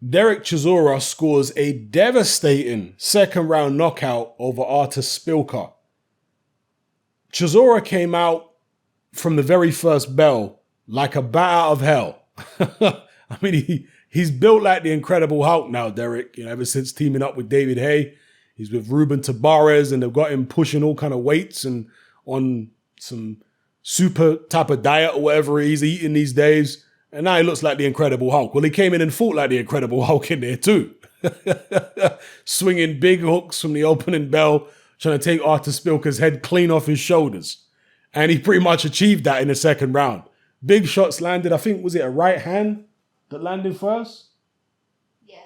Dereck Chisora scores a devastating second round knockout over Artur Szpilka. Chisora came out from the very first bell like a bat out of hell. I mean, he's built like the Incredible Hulk now, Dereck. Ever since teaming up with David Haye, he's with Ruben Tabarez, and they've got him pushing all kind of weights and on some super type of diet or whatever he's eating these days. And now he looks like the Incredible Hulk. Well, he came in and fought like the Incredible Hulk in there too. Swinging big hooks from the opening bell, trying to take Artur Szpilka's head clean off his shoulders. And he pretty much achieved that in the second round. Big shots landed. I think, was it a right hand that landed first? Yeah.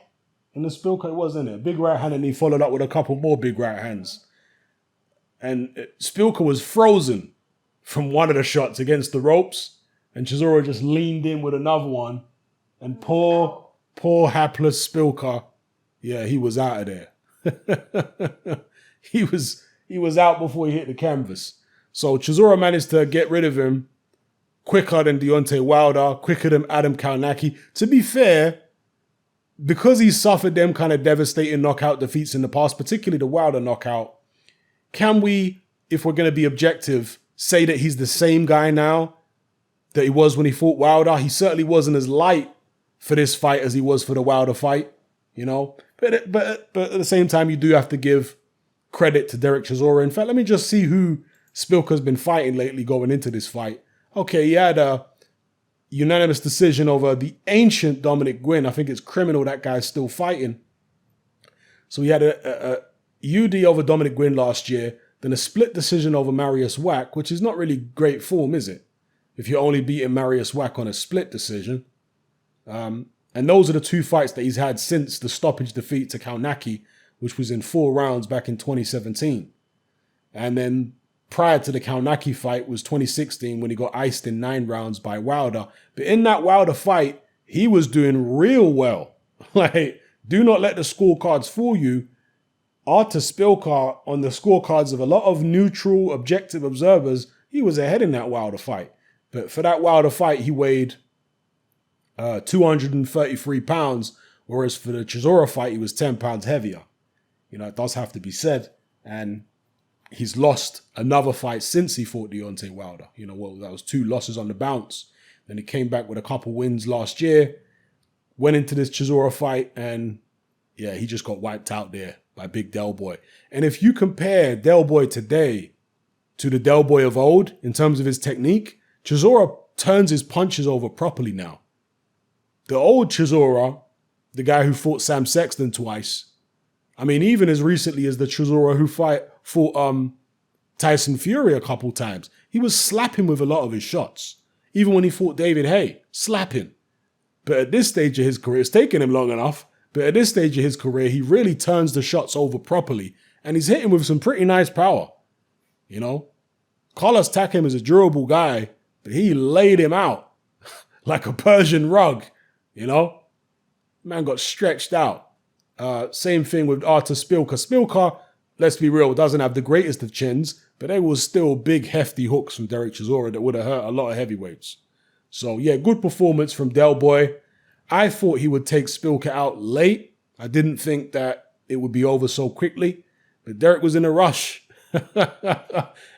And the Szpilka, it was, isn't it? Big right hand, and he followed up with a couple more big right hands. And Szpilka was frozen from one of the shots against the ropes. And Chisora just leaned in with another one. And poor hapless Szpilka, yeah, he was out of there. He was out before he hit the canvas. So Chisora managed to get rid of him quicker than Deontay Wilder, quicker than Adam Kownacki. To be fair, because he's suffered them kind of devastating knockout defeats in the past, particularly the Wilder knockout, can we, if we're going to be objective, say that he's the same guy now that he was when he fought Wilder? He certainly wasn't as light for this fight as he was for the Wilder fight, But at the same time, you do have to give credit to Dereck Chisora. In fact, let me just see who Szpilka's been fighting lately going into this fight. Okay, he had a unanimous decision over the ancient Dominic Gwynn. I think it's criminal that guy's still fighting. So he had a UD over Dominic Gwynn last year, then a split decision over Marius Wack, which is not really great form, is it? If you're only beating Marius Wack on a split decision. And those are the two fights that he's had since the stoppage defeat to Kownacki, which was in 4 rounds back in 2017. And then prior to the Kownacki fight was 2016 when he got iced in 9 rounds by Wilder. But in that Wilder fight, he was doing real well. Like, do not let the scorecards fool you. Artur Szpilka, on the scorecards of a lot of neutral, objective observers, he was ahead in that Wilder fight. But for that Wilder fight, he weighed 233 pounds, whereas for the Chisora fight, he was 10 pounds heavier. It does have to be said. And he's lost another fight since he fought Deontay Wilder. That was 2 losses on the bounce. Then he came back with a couple wins last year, went into this Chisora fight, and yeah, he just got wiped out there by Big Del Boy. And if you compare Del Boy today to the Del Boy of old in terms of his technique, Chisora turns his punches over properly now. The old Chisora, the guy who fought Sam Sexton twice, I mean, even as recently as the Chisora who fought Tyson Fury a couple times, he was slapping with a lot of his shots. Even when he fought David Haye, slapping. But at this stage of his career, it's taken him long enough, but at this stage of his career, he really turns the shots over properly. And he's hitting with some pretty nice power. Carlos Takam is a durable guy, but he laid him out like a Persian rug, Man got stretched out. Same thing with Artur Szpilka. Szpilka, let's be real, doesn't have the greatest of chins, but they were still big, hefty hooks from Dereck Chisora that would have hurt a lot of heavyweights. So, yeah, good performance from Del Boy. I thought he would take Szpilka out late. I didn't think that it would be over so quickly, but Dereck was in a rush.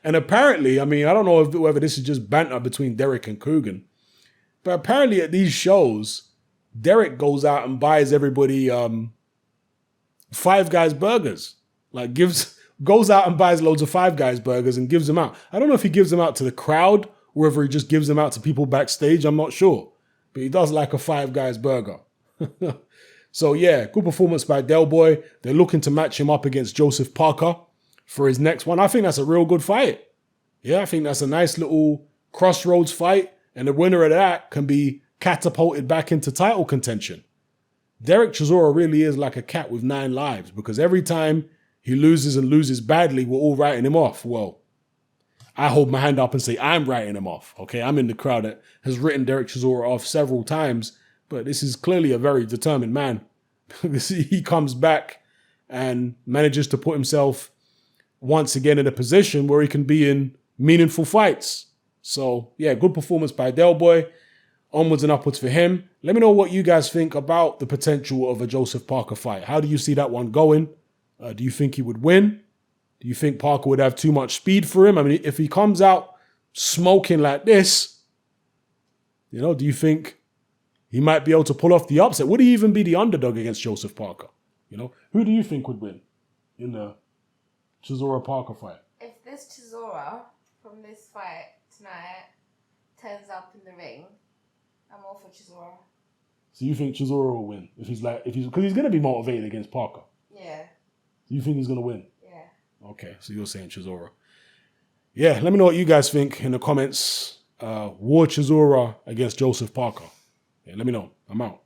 And apparently, I don't know whether this is just banter between Dereck and Coogan, but apparently at these shows, Dereck goes out and buys everybody Five Guys burgers. Like goes out and buys loads of Five Guys burgers and gives them out. I don't know if he gives them out to the crowd or whether he just gives them out to people backstage. I'm not sure. But he does like a Five Guys burger. So yeah, good performance by Del Boy. They're looking to match him up against Joseph Parker for his next one. I think that's a real good fight. Yeah, I think that's a nice little crossroads fight. And the winner of that can be catapulted back into title contention. Dereck Chisora really is like a cat with 9 lives because every time he loses and loses badly, we're all writing him off. Well, I hold my hand up and say I'm writing him off. Okay, I'm in the crowd that has written Dereck Chisora off several times, but this is clearly a very determined man. He comes back and manages to put himself once again in a position where he can be in meaningful fights. So, yeah, good performance by Del Boy. onwards and upwards for him. Let me know what you guys think about the potential of a Joseph Parker fight. How do you see that one going? Do you think he would win? Do you think Parker would have too much speed for him? I mean, if he comes out smoking like this, do you think he might be able to pull off the upset? Would he even be the underdog against Joseph Parker? Who do you think would win in the Chisora Parker fight? If this Chisora from this fight tonight turns up in the ring, I'm all for Chisora. So you think Chisora will win because he's going to be motivated against Parker? Yeah. You think he's going to win? Yeah. Okay, so you're saying Chisora. Yeah, let me know what you guys think in the comments. War Chisora against Joseph Parker. Yeah, let me know. I'm out.